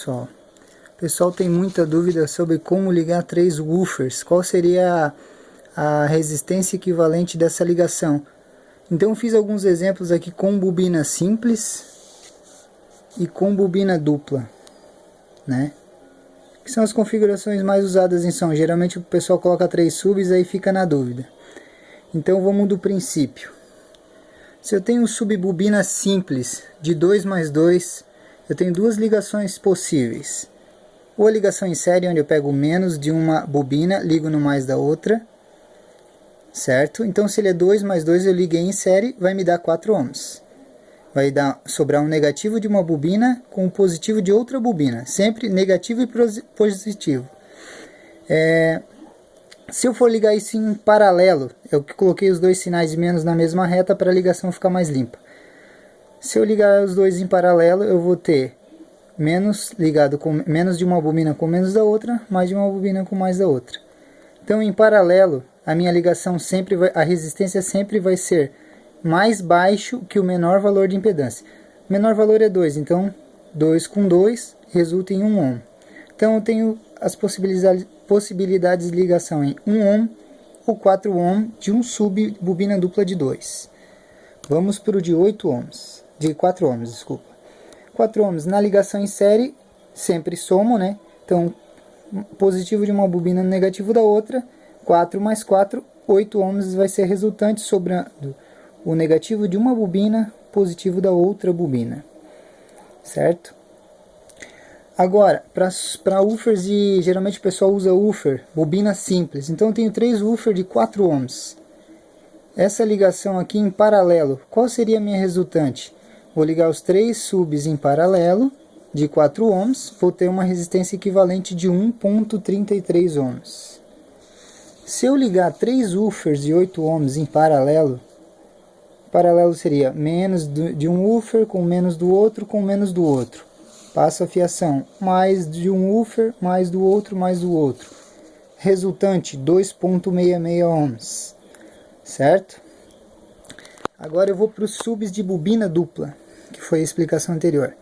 pessoal. O pessoal tem muita dúvida sobre como ligar 3 woofers. Qual seria a resistência equivalente dessa ligação? Então fiz alguns exemplos aqui com bobina simples e com bobina dupla, né? Que são as configurações mais usadas em som. Geralmente o pessoal coloca 3 subs, aí fica na dúvida. Então vamos do princípio. Se eu tenho um subbobina simples de 2+2, eu tenho duas ligações possíveis. Ou a ligação em série, onde eu pego menos de uma bobina, ligo no mais da outra, certo? Então se ele é 2+2, eu liguei em série, vai me dar 4 ohms. Vai sobrar um negativo de uma bobina com um positivo de outra bobina. Sempre negativo e positivo. Se eu for ligar isso em paralelo, eu coloquei os dois sinais de menos na mesma reta para a ligação ficar mais limpa. Se eu ligar os dois em paralelo, eu vou ter menos ligado com menos de uma bobina com menos da outra, mais de uma bobina com mais da outra. Então, em paralelo, a minha ligação a resistência sempre vai ser mais baixo que o menor valor de impedância. O menor valor é 2, então 2 com 2 resulta em 1 ohm. Então eu tenho as possibilidades de ligação em 1 ohm ou 4 ohm de um subbobina dupla de 2. Vamos para o de 8 ohms, de 4 ohms, desculpa. 4 ohms na ligação em série, sempre somo, né? Então, positivo de uma bobina, negativo da outra, 4 mais 4, 8 ohms vai ser resultante, sobrando o negativo de uma bobina, positivo da outra bobina, certo? Agora, para woofers, geralmente o pessoal usa woofer, bobina simples. Então eu tenho 3 woofer de 4 ohms. Essa ligação aqui em paralelo, qual seria a minha resultante? Vou ligar os 3 subs em paralelo, de 4 ohms, vou ter uma resistência equivalente de 1.33 ohms. Se eu ligar 3 woofers de 8 ohms em paralelo seria menos de um woofer com menos do outro com menos do outro. Passo a fiação, mais de um woofer, mais do outro, mais do outro. Resultante, 2.66 ohms. Certo? Agora eu vou para os subs de bobina dupla, que foi a explicação anterior.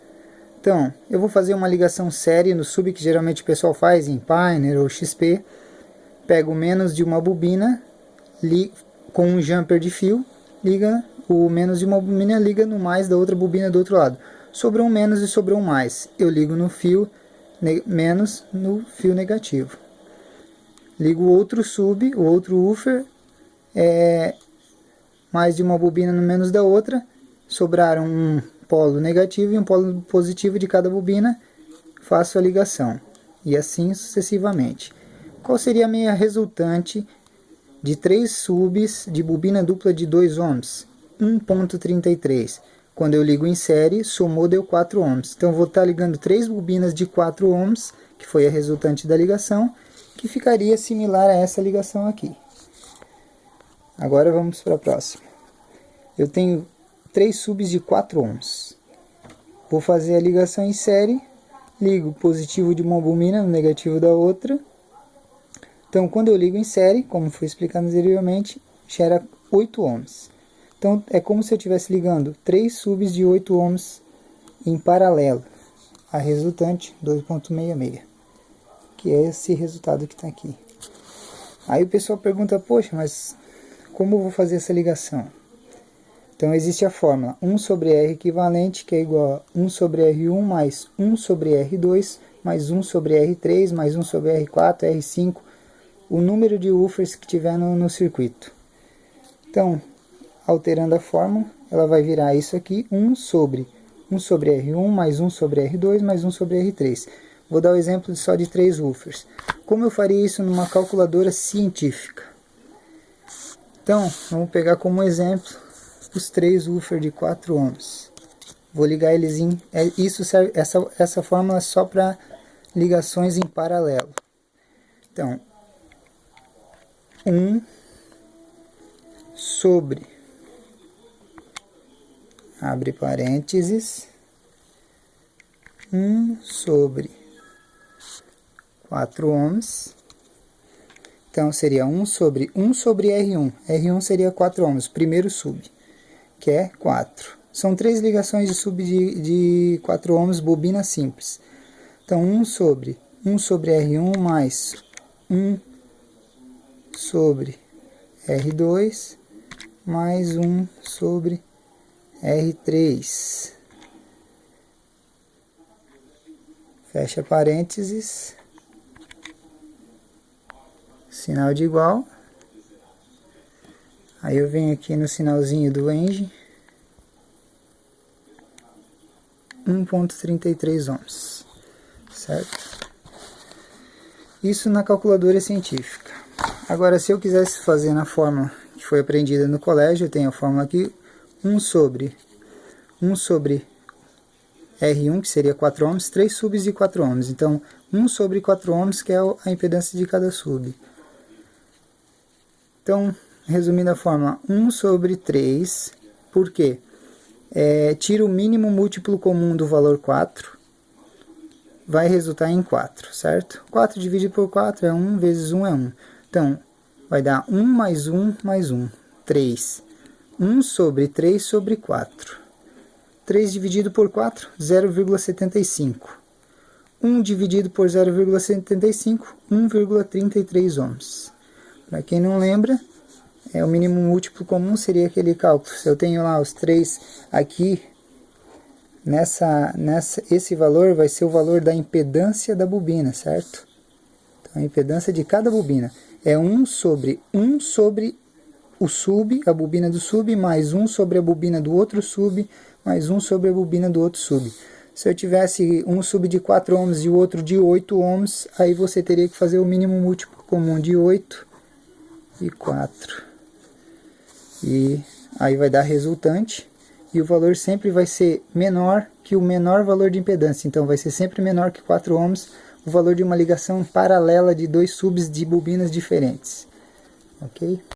Então, eu vou fazer uma ligação série no sub, que geralmente o pessoal faz em Pioneer ou XP. Pego menos de uma bobina, com um jumper de fio, liga o menos de uma bobina, liga no mais da outra bobina do outro lado. Sobrou um menos e sobrou um mais. Eu ligo no fio menos no fio negativo. Ligo o outro sub, o outro woofer, mais de uma bobina no menos da outra. Sobraram um polo negativo e um polo positivo de cada bobina. Faço a ligação. E assim sucessivamente. Qual seria a minha resultante de 3 subs de bobina dupla de 2 ohms? 1.33. Quando eu ligo em série, somou, deu 4 ohms. Então, eu vou estar ligando 3 bobinas de 4 ohms, que foi a resultante da ligação, que ficaria similar a essa ligação aqui. Agora, vamos para a próxima. Eu tenho 3 subs de 4 ohms. Vou fazer a ligação em série, ligo o positivo de uma bobina no negativo da outra. Então, quando eu ligo em série, como foi explicado anteriormente, gera 8 ohms. Então, é como se eu estivesse ligando 3 subs de 8 ohms em paralelo. A resultante, 2.66. Que é esse resultado que está aqui. Aí o pessoal pergunta, poxa, mas como eu vou fazer essa ligação? Então, existe a fórmula 1 sobre R equivalente, que é igual a 1 sobre R1 mais 1 sobre R2, mais 1 sobre R3, mais 1 sobre R4, R5, o número de woofers que tiver no circuito. Então, alterando a fórmula, ela vai virar isso aqui, 1 sobre R1, mais 1 sobre R2, mais 1 sobre R3. Vou dar o exemplo só de 3 woofers. Como eu faria isso numa calculadora científica? Então, vamos pegar como exemplo os 3 woofers de 4 ohms. Vou ligar eles em... essa fórmula é só para ligações em paralelo. Então, 1 sobre, abre parênteses, 1 sobre 4 ohms. Então seria 1 sobre R1. R1 seria 4 ohms, primeiro sub, que é 4. São 3 ligações de sub de 4 ohms, bobina simples. Então, 1 sobre R1 mais 1 sobre R2 mais 1 sobre R3. Fecha parênteses. Sinal de igual. Aí eu venho aqui no sinalzinho do ENGE. 1,33 ohms. Certo? Isso na calculadora científica. Agora, se eu quisesse fazer na fórmula que foi aprendida no colégio, eu tenho a fórmula aqui, 1 sobre R1, que seria 4 ohms, 3 subs de 4 ohms. Então, 1 sobre 4 ohms, que é a impedância de cada sub. Então, resumindo a fórmula, 1 sobre 3, por quê? Tira o mínimo múltiplo comum do valor 4, vai resultar em 4, certo? 4 dividido por 4 é 1, vezes 1 é 1. Então, vai dar 1 mais 1 mais 1, 3. 1 sobre 3 sobre 4. 3 dividido por 4, 0,75. 1 dividido por 0,75, 1,33 ohms. Para quem não lembra, o mínimo múltiplo comum seria aquele cálculo. Se eu tenho lá os 3 aqui, esse valor vai ser o valor da impedância da bobina, certo? Então, a impedância de cada bobina é 1 sobre o sub, a bobina do sub, mais 1 sobre a bobina do outro sub, mais 1 sobre a bobina do outro sub. Se eu tivesse um sub de 4 ohms e o outro de 8 ohms, aí você teria que fazer o mínimo múltiplo comum de 8 e 4. E aí vai dar resultante, e o valor sempre vai ser menor que o menor valor de impedância. Então vai ser sempre menor que 4 ohms o valor de uma ligação paralela de dois subs de bobinas diferentes. Ok?